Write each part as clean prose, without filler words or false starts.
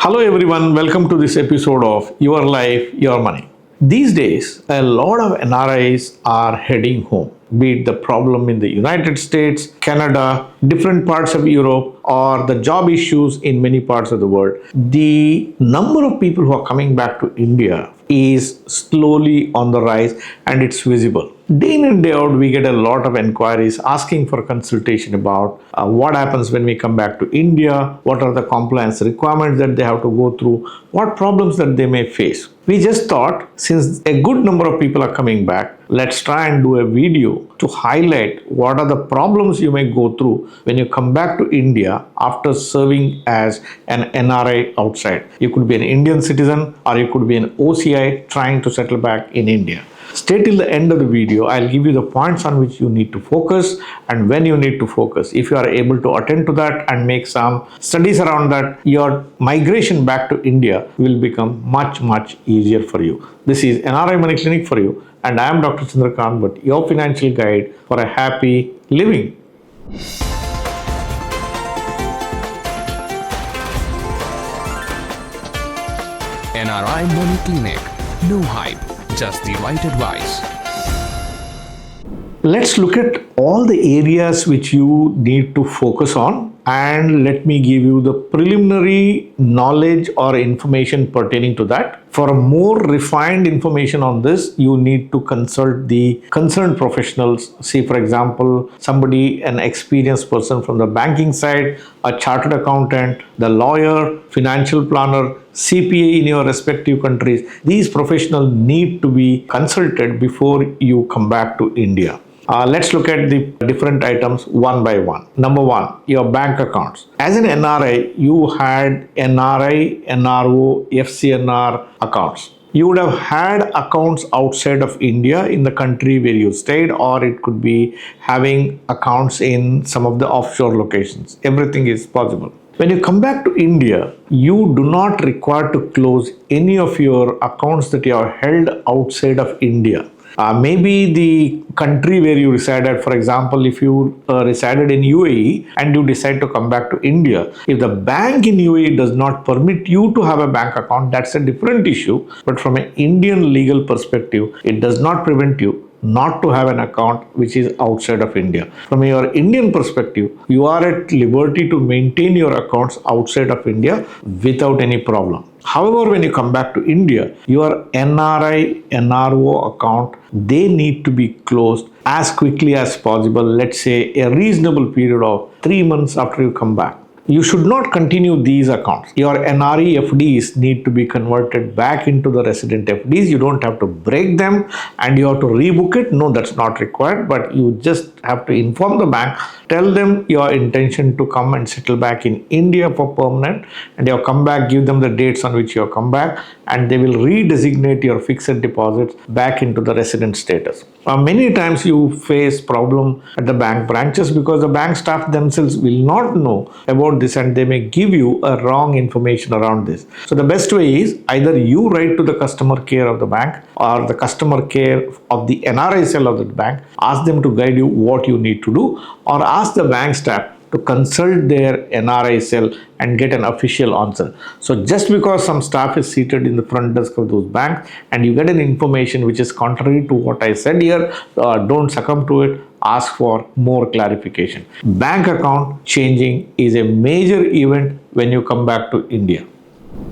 Hello everyone, welcome to this episode of Your Life, Your Money. These days, a lot of NRIs are heading home, be it the problem in the United States, Canada, different parts of Europe, or the job issues in many parts of the world. The number of people who are coming back to India is slowly on the rise and it's visible. Day in and day out, we get a lot of inquiries asking for consultation about what happens when we come back to India, what are the compliance requirements that they have to go through, what problems that they may face. We just thought, since a good number of people are coming back, let's try and do a video to highlight what are the problems you may go through when you come back to India after serving as an NRI outside. You could be an Indian citizen or you could be an OCI trying to settle back in India. Stay till the end of the video. I'll give you the points on which you need to focus and when you need to focus. If you are able to attend to that and make some studies around that, your migration back to India will become much easier for you. This is NRI Money Clinic for you, and I am Dr. Chandrakant Bhatt, your financial guide for a happy living. NRI Money Clinic. No hype, just the right advice. Let's look at all the areas which you need to focus on, and let me give you the preliminary knowledge or information pertaining to that. For more refined information on this, you need to consult the concerned professionals. See, for example, somebody, an experienced person from the banking side, a chartered accountant, the lawyer, financial planner, CPA in your respective countries. These professionals need to be consulted before you come back to India. Let's look at the different items one by one. Number one, your bank accounts. As an NRI, you had NRI, NRO, FCNR accounts. You would have had accounts outside of India in the country where you stayed, or it could be having accounts in some of the offshore locations. Everything is possible. When you come back to India, you do not require to close any of your accounts that you have held outside of India. Maybe the country where you resided, for example, if you resided in UAE and you decide to come back to India, if the bank in UAE does not permit you to have a bank account, that's a different issue. But from an Indian legal perspective, it does not prevent you not to have an account which is outside of India. From your Indian perspective, you are at liberty to maintain your accounts outside of India without any problem. However, when you come back to India, your NRI, NRO account, they need to be closed as quickly as possible. Let's say a reasonable period of 3 months after you come back. You should not continue these accounts. Your NRI FDs need to be converted back into the resident FDs. You don't have to break them and you have to rebook it. No, that's not required, but you just have to inform the bank, tell them your intention to come and settle back in India for permanent, and you come back, give them the dates on which you have come back, and they will redesignate your fixed deposits back into the resident status. Many times you face problem at the bank branches because the bank staff themselves will not know about this and they may give you a wrong information around this. So the best way is either you write to the customer care of the bank or the customer care of the NRI cell of the bank, ask them to guide you what you need to do, or ask the bank staff to consult their NRI cell and get an official answer. So just because some staff is seated in the front desk of those banks and you get an information which is contrary to what I said here, don't succumb to it. Ask for more clarification. Bank account changing is a major event when you come back to India.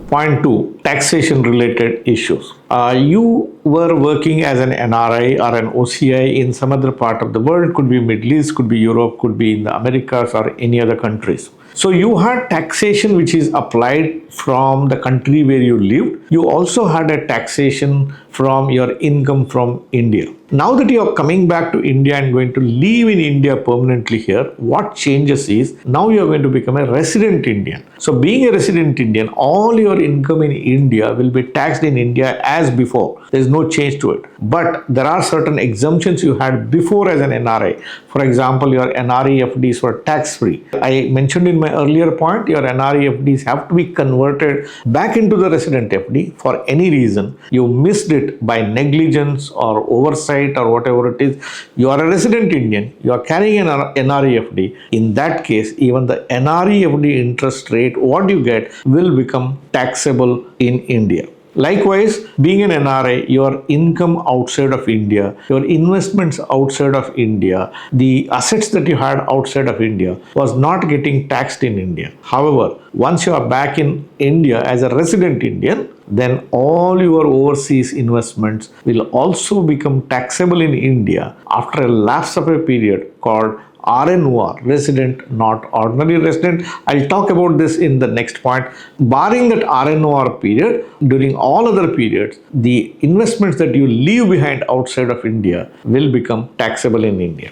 Point 2, taxation related issues. You were working as an NRI or an OCI in some other part of the world, could be Middle East, could be Europe, could be in the Americas or any other countries. So you had taxation which is applied from the country where you lived. You also had a taxation from your income from India. Now that you are coming back to India and going to live in India permanently here, what changes is now you are going to become a resident Indian. So being a resident Indian, all your income in India will be taxed in India as before. There is no change to it. But there are certain exemptions you had before as an NRI. For example, your NRI FDs were tax free. I mentioned in my earlier point, your NRI FDs have to be converted back into the resident FD for any reason. You missed it by negligence or oversight or whatever it is. You are a resident Indian, you are carrying an NRI FD. In that case, even the NRI FD interest rate, what you get, will become taxable in India. Likewise, being an NRI, your income outside of India, your investments outside of India, the assets that you had outside of India was not getting taxed in India. However, once you are back in India as a resident Indian, then all your overseas investments will also become taxable in India after a lapse of a period called RNOR, resident, not ordinary resident. I'll talk about this in the next point. Barring that RNOR period, during all other periods, the investments that you leave behind outside of India will become taxable in India.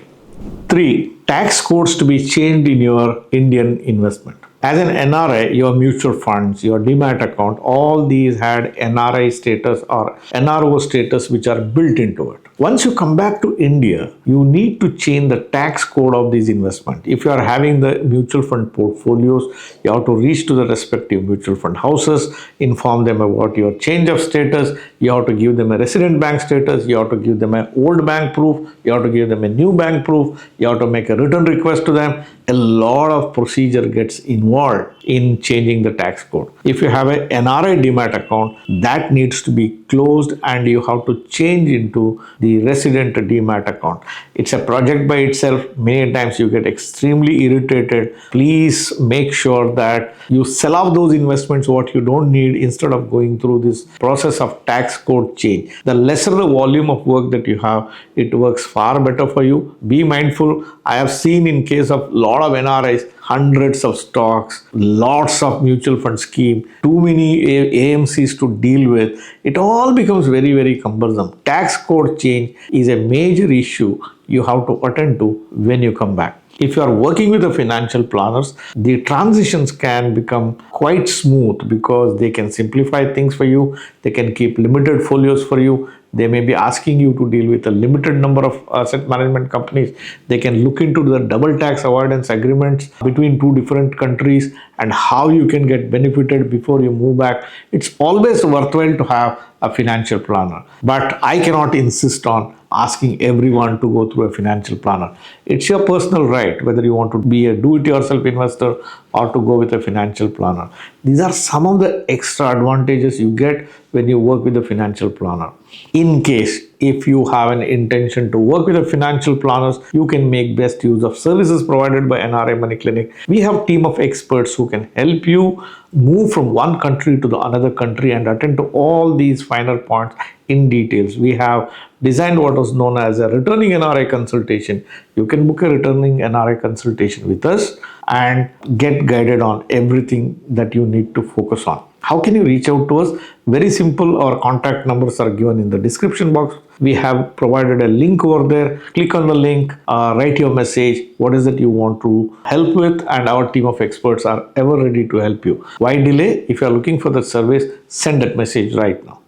3. Tax codes to be changed in your Indian investment. As an NRI, your mutual funds, your demat account, all these had NRI status or NRO status which are built into it. Once you come back to India, you need to change the tax code of these investments. If you are having the mutual fund portfolios, you have to reach to the respective mutual fund houses, inform them about your change of status, you have to give them a resident bank status, you have to give them an old bank proof, you have to give them a new bank proof, you have to make a return request to them. A lot of procedure gets involved in changing the tax code. If you have an NRI demat account, that needs to be closed and you have to change into the resident demat account. It's a project by itself. Many times you get extremely irritated. Please make sure that you sell off those investments what you don't need instead of going through this process of tax code change. The lesser the volume of work that you have, it works far better for you. Be mindful. I have seen in case of lot of NRIs, hundreds of stocks, lots of mutual fund scheme, too many AMCs to deal with. It all becomes very, very cumbersome. Tax code change is a major issue you have to attend to when you come back. If you are working with the financial planners, the transitions can become quite smooth because they can simplify things for you. They can keep limited folios for you. They may be asking you to deal with a limited number of asset management companies. They can look into the double tax avoidance agreements between two different countries and how you can get benefited before you move back. It's always worthwhile to have a financial planner. But I cannot insist on asking everyone to go through a financial planner. It's your personal right whether you want to be a do-it-yourself investor or to go with a financial planner. These are some of the extra advantages you get when you work with a financial planner. In case if you have an intention to work with a financial planners, you can make best use of services provided by NRI Money Clinic. We have a team of experts who can help you move from one country to the another country and attend to all these finer points in details. We have designed what is known as a returning NRI consultation. You can book a returning NRI consultation with us and get guided on everything that you need to focus on. How can you reach out to us? Very simple. Our contact numbers are given in the description box. We have provided a link over there. Click on the link, write your message, what is it you want to help with, and our team of experts are ever ready to help you. Why delay? If you are looking for that service, send that message right now.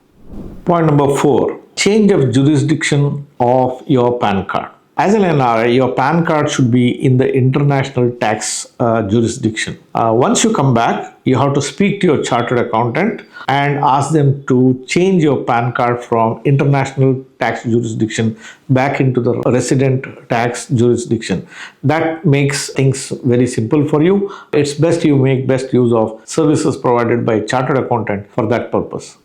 Point number 4, change of jurisdiction of your PAN card. As an NRI, your PAN card should be in the international tax jurisdiction. Once you come back, you have to speak to your chartered accountant and ask them to change your PAN card from international tax jurisdiction back into the resident tax jurisdiction. That makes things very simple for you. It's best you make best use of services provided by a chartered accountant for that purpose.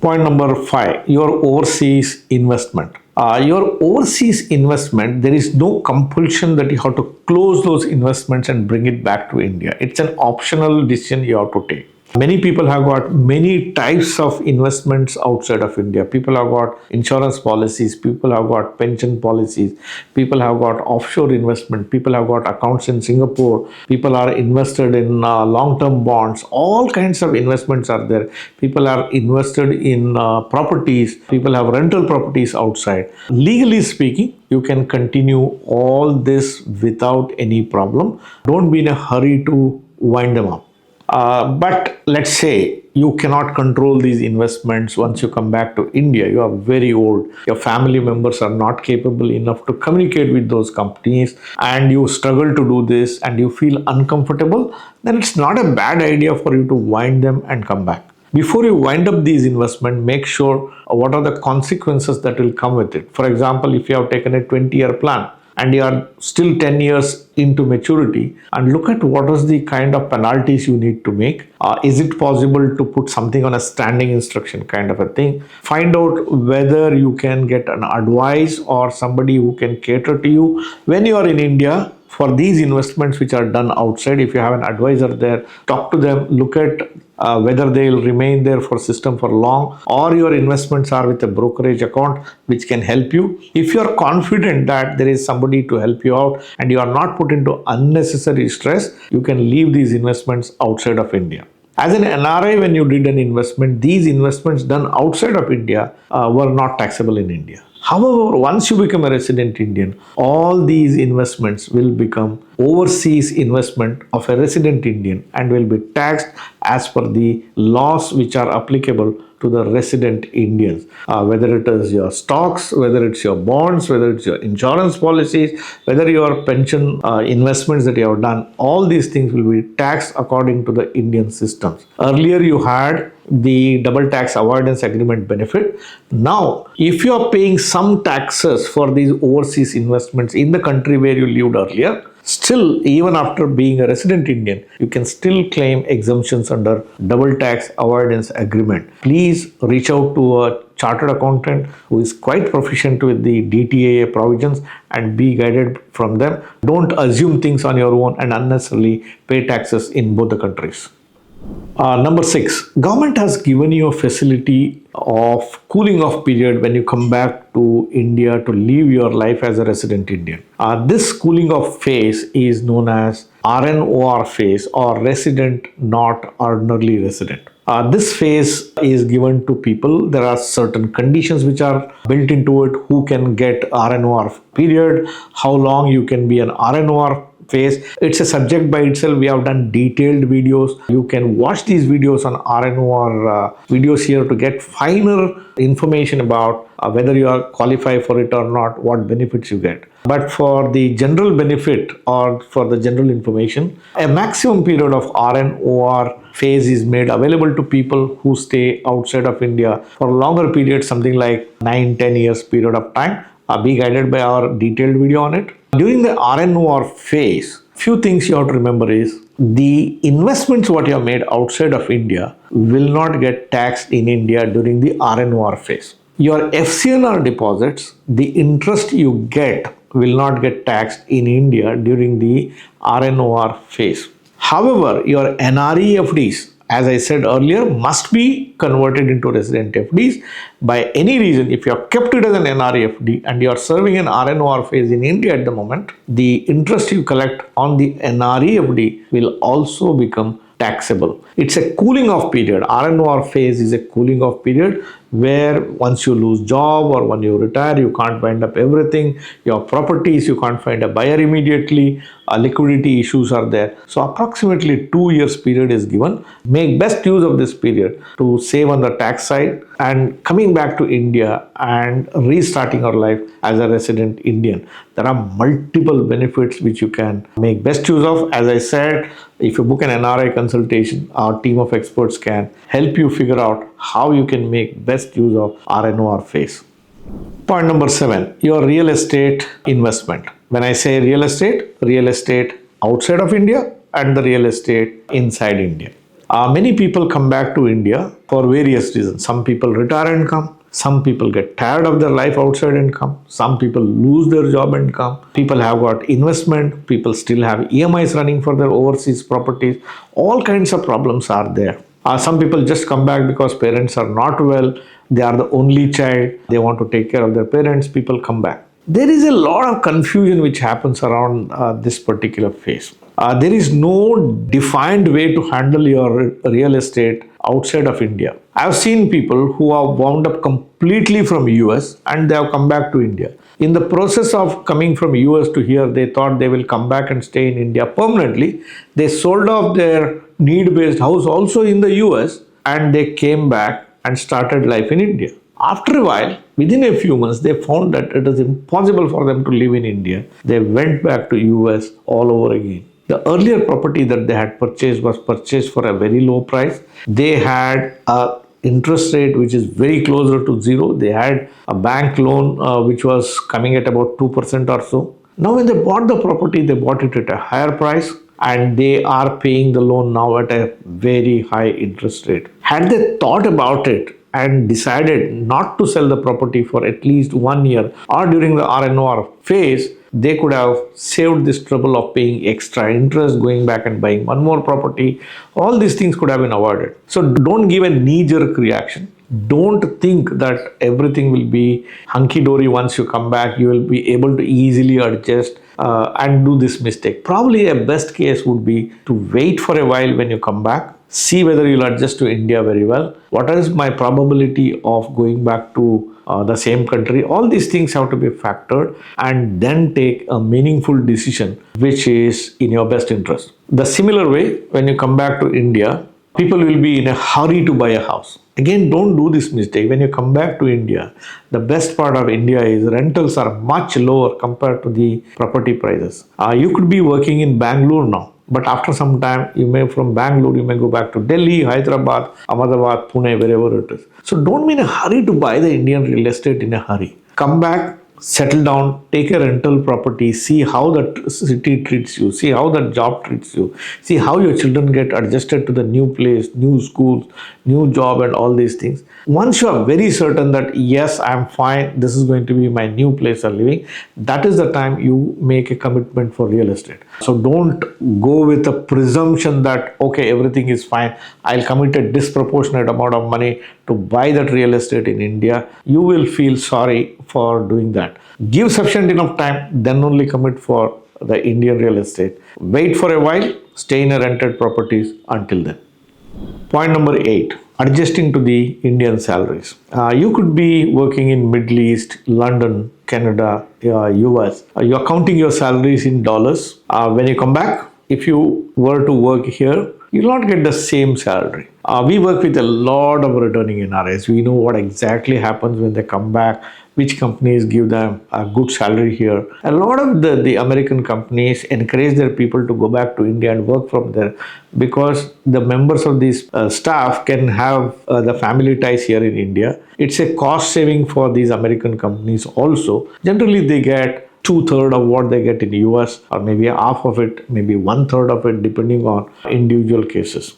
Point number 5, your overseas investment. Your overseas investment, there is no compulsion that you have to close those investments and bring it back to India. It's an optional decision you have to take. Many people have got many types of investments outside of India. People have got insurance policies, people have got pension policies, people have got offshore investment, people have got accounts in Singapore, people are invested in long-term bonds. All kinds of investments are there. People are invested in properties, people have rental properties outside. Legally speaking, you can continue all this without any problem. Don't be in a hurry to wind them up. But let's say you cannot control these investments once you come back to India. You are very old. Your family members are not capable enough to communicate with those companies, and you struggle to do this and you feel uncomfortable, then it's not a bad idea for you to wind them and come back. Before you wind up these investments, make sure what are the consequences that will come with it. For example, if you have taken a 20-year plan and you are still 10 years into maturity, and look at what is the kind of penalties you need to make. Is it possible to put something on a standing instruction kind of a thing? Find out whether you can get an advice or somebody who can cater to you when you are in India for these investments which are done outside. If you have an advisor there, talk to them, look at whether they will remain there for system for long, or your investments are with a brokerage account which can help you. If you are confident that there is somebody to help you out and you are not put into unnecessary stress, you can leave these investments outside of India. As an NRI, when you did an investment, these investments done outside of India were not taxable in India. However, once you become a resident Indian, all these investments will become overseas investment of a resident Indian and will be taxed as per the laws which are applicable to the resident Indians. Whether it is your stocks, whether it's your bonds, whether it's your insurance policies, whether your pension investments that you have done, all these things will be taxed according to the Indian systems. Earlier you had the double tax avoidance agreement benefit. Now, if you are paying some taxes for these overseas investments in the country where you lived earlier, still, even after being a resident Indian, you can still claim exemptions under double tax avoidance agreement. Please reach out to a chartered accountant who is quite proficient with the DTAA provisions and be guided from them. Don't assume things on your own and unnecessarily pay taxes in both the countries. Number 6, government has given you a facility of cooling off period when you come back to India to live your life as a resident Indian. This cooling off phase is known as RNOR phase, or resident not ordinarily resident. This phase is given to people. There are certain conditions which are built into it. Who can get RNOR period, how long you can be an RNOR phase. It's a subject by itself. We have done detailed videos. You can watch these videos on RNOR videos here to get finer information about whether you are qualified for it or not, what benefits you get. But for the general benefit or for the general information, a maximum period of RNOR phase is made available to people who stay outside of India for longer periods, something like 9-10 years period of time. Be guided by our detailed video on it. During the RNOR phase, few things you have to remember is the investments what you have made outside of India will not get taxed in India during the RNOR phase. Your FCNR deposits, the interest you get will not get taxed in India during the RNOR phase. However, your NRI FDs, as I said earlier, must be converted into resident FDs. By any reason, if you have kept it as an NRI FD and you are serving an RNOR phase in India at the moment, the interest you collect on the NRI FD will also become taxable. It's a cooling off period. RNOR phase is a cooling off period where once you lose job or when you retire, you can't wind up everything. Your properties, you can't find a buyer immediately. Liquidity issues are there. So approximately 2 years period is given. Make best use of this period to save on the tax side and coming back to India and restarting our life as a resident Indian. There are multiple benefits which you can make best use of. As I said, if you book an NRI consultation, our team of experts can help you figure out how you can make best use of RNOR phase. Point number 7, your real estate investment. When I say real estate outside of India and the real estate inside India. Many people come back to India for various reasons. Some people retire and come. Some people get tired of their life outside and come. Some people lose their job and come. People have got investment. People still have EMIs running for their overseas properties. All kinds of problems are there. Some people just come back because parents are not well. They are the only child. They want to take care of their parents. People come back. There is a lot of confusion which happens around this particular phase. There is no defined way to handle your real estate outside of India. I've seen people who have wound up completely from US and they have come back to India. In the process of coming from US to here, they thought they will come back and stay in India permanently. They sold off their need-based house also in the US and they came back and started life in India. After a while, within a few months, they found that it is impossible for them to live in India. They went back to US all over again. The earlier property that they had purchased was purchased for a very low price. They had a interest rate which is very closer to zero. They had a bank loan which was coming at about 2% or so. Now, when they bought the property, they bought it at a higher price and they are paying the loan now at a very high interest rate. Had they thought about it and decided not to sell the property for at least 1 year or during the RNOR phase, they could have saved this trouble of paying extra interest, going back and buying one more property. All these things could have been avoided. So don't give a knee-jerk reaction. Don't think that everything will be hunky-dory once you come back. You will be able to easily adjust and do this mistake. Probably a best case would be to wait for a while when you come back. See whether you'll adjust to India very well. What is my probability of going back to the same country? All these things have to be factored and then take a meaningful decision which is in your best interest. The similar way, when you come back to India, people will be in a hurry to buy a house. Again, don't do this mistake. When you come back to India, the best part of India is rentals are much lower compared to the property prices. You could be working in Bangalore now, but after some time, from Bangalore, you may go back to Delhi, Hyderabad, Ahmedabad, Pune, wherever it is. So don't be in a hurry to buy the Indian real estate in a hurry. Come back, settle down, take a rental property, see how the city treats you, see how the job treats you, see how your children get adjusted to the new place, new schools, new job and all these things. Once you are very certain that yes, I am fine, this is going to be my new place of living, that is the time you make a commitment for real estate. So don't go with a presumption that okay, everything is fine, I'll commit a disproportionate amount of money to buy that real estate in India. You will feel sorry for doing that. Give sufficient enough time, then only commit for the Indian real estate. Wait for a while, stay in a rented properties until then. Point number 8, adjusting to the Indian salaries. You could be working in Middle East, London, Canada, US. You're counting your salaries in dollars. When you come back, if you were to work here, you will not get the same salary. We work with a lot of returning NRIs. We know what exactly happens when they come back, which companies give them a good salary here. A lot of the American companies encourage their people to go back to India and work from there because the members of these staff can have the family ties here in India. It's a cost saving for these American companies also. Generally, they get 2/3 of what they get in the US, or maybe half of it, maybe 1/3 of it, depending on individual cases.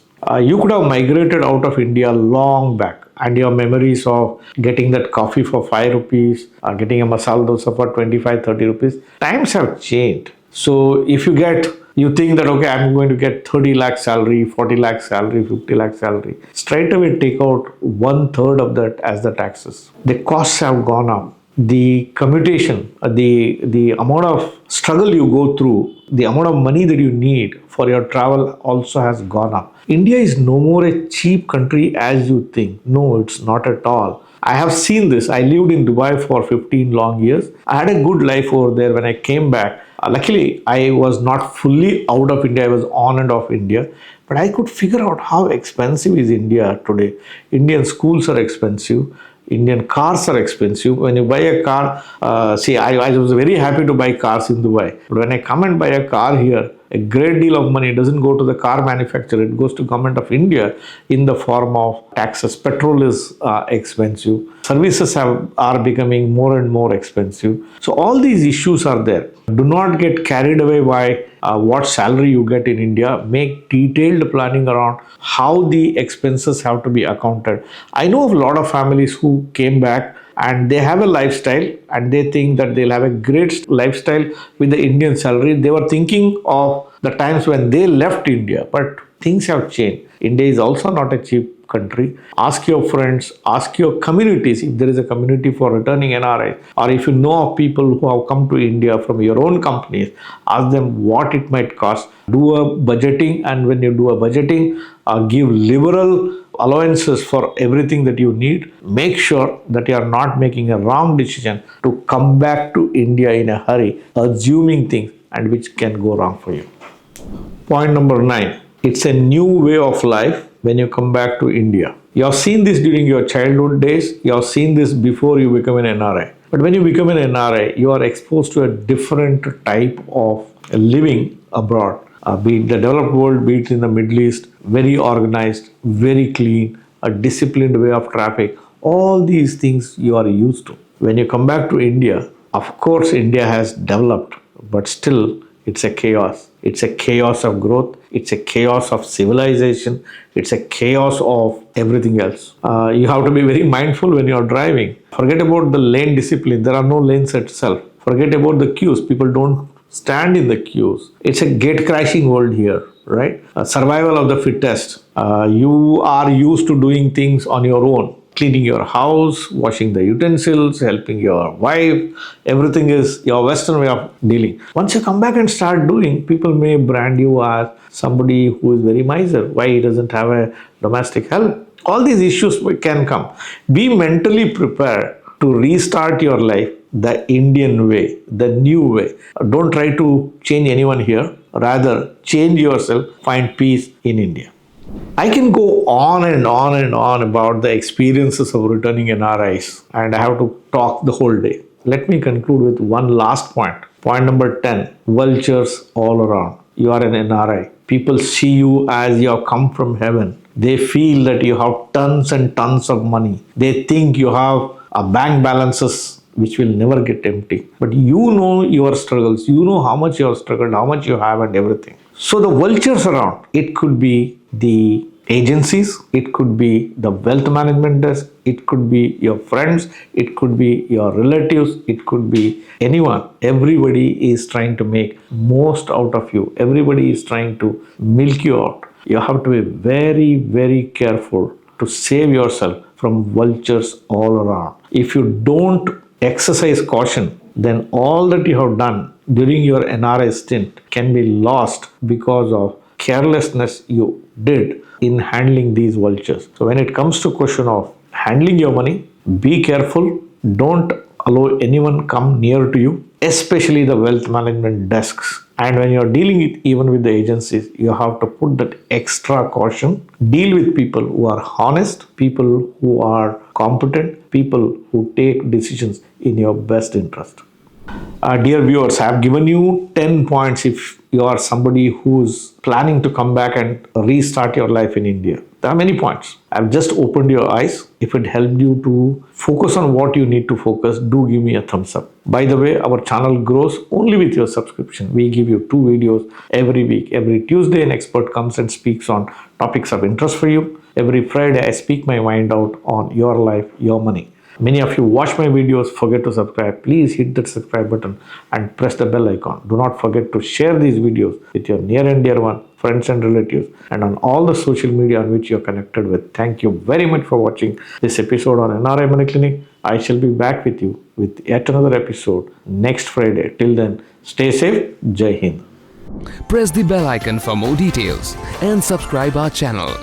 You could have migrated out of India long back, and your memories of getting that coffee for 5 rupees, getting a masala dosa for 25-30 rupees, times have changed. So if you think that, okay, I'm going to get 30 lakh salary, 40 lakh salary, 50 lakh salary, straight away take out 1/3 of that as the taxes. The costs have gone up. The commutation, the amount of struggle you go through, the amount of money that you need for your travel also has gone up. India is no more a cheap country as you think. No, it's not at all. I have seen this. I lived in Dubai for 15 long years. I had a good life over there. When I came back, luckily I was not fully out of India. I was on and off India. But I could figure out how expensive is India today. Indian schools are expensive. Indian cars are expensive. When you buy a car, I was very happy to buy cars in Dubai. But when I come and buy a car here, a great deal of money doesn't go to the car manufacturer. It goes to government of India in the form of taxes. Petrol is expensive. Services are becoming more and more expensive. So all these issues are there. Do not get carried away by what salary you get in India. Make detailed planning around how the expenses have to be accounted. I know of a lot of families who came back and they have a lifestyle and they think that they'll have a great lifestyle with the Indian salary. They were thinking of the times when they left India, but things have changed. India is also not a cheap country. Ask your friends, ask your communities if there is a community for returning NRI, or if you know of people who have come to India from your own companies, ask them what it might cost. Do a budgeting, and when you do a budgeting, give liberal allowances for everything that you need. Make sure that you are not making a wrong decision to come back to India in a hurry, assuming things and which can go wrong for you. Point number 9. It's a new way of life when you come back to India. You have seen this during your childhood days, you have seen this before you become an NRI. But when you become an NRI, you are exposed to a different type of living abroad. Be it the developed world, be it in the Middle East, very organized, very clean, a disciplined way of traffic. All these things you are used to. When you come back to India, of course, India has developed, but still it's a chaos. It's a chaos of growth. It's a chaos of civilization. It's a chaos of everything else. You have to be very mindful when you are driving. Forget about the lane discipline. There are no lanes itself. Forget about the queues. People don't stand in the queues. It's a gate crashing world here, right? Survival of the fittest. You are used to doing things on your own. Cleaning your house, washing the utensils, helping your wife, everything is your Western way of dealing. Once you come back and start doing, people may brand you as somebody who is very miser. Why he doesn't have a domestic help? All these issues can come. Be mentally prepared to restart your life the Indian way, the new way. Don't try to change anyone here. Rather, change yourself, find peace in India. I can go on and on and on about the experiences of returning NRIs, and I have to talk the whole day. Let me conclude with one last point. Point number 10, vultures all around. You are an NRI. People see you as you have come from heaven. They feel that you have tons and tons of money. They think you have a bank balances which will never get empty. But you know your struggles. You know how much you have struggled, how much you have and everything. So the vultures around, it could be the agencies, it could be the wealth management desk, it could be your friends, it could be your relatives, it could be anyone. Everybody is trying to make most out of you. Everybody is trying to milk you out. You have to be very, very careful to save yourself from vultures all around. If you don't exercise caution, then all that you have done during your NRI stint can be lost because of carelessness you did in handling these vultures. So when it comes to question of handling your money, be careful. Don't allow anyone come near to you, especially the wealth management desks. And when you're dealing even with the agencies, you have to put that extra caution. Deal with people who are honest, people who are competent, people who take decisions in your best interest. Dear viewers, I have given you 10 points if you are somebody who's planning to come back and restart your life in India. There are many points. I've just opened your eyes. If it helped you to focus on what you need to focus, do give me a thumbs up. By the way, our channel grows only with your subscription. We give you 2 videos every week. Every Tuesday, an expert comes and speaks on topics of interest for you. Every Friday, I speak my mind out on your life, your money. Many of you watch my videos, forget to subscribe. Please hit that subscribe button and press the bell icon. Do not forget to share these videos with your near and dear one, friends and relatives, and on all the social media on which you are connected with. Thank you very much for watching this episode on NRI Money Clinic. I shall be back with you with yet another episode next Friday. Till then, stay safe. Jai Hind. Press the bell icon for more details and subscribe our channel.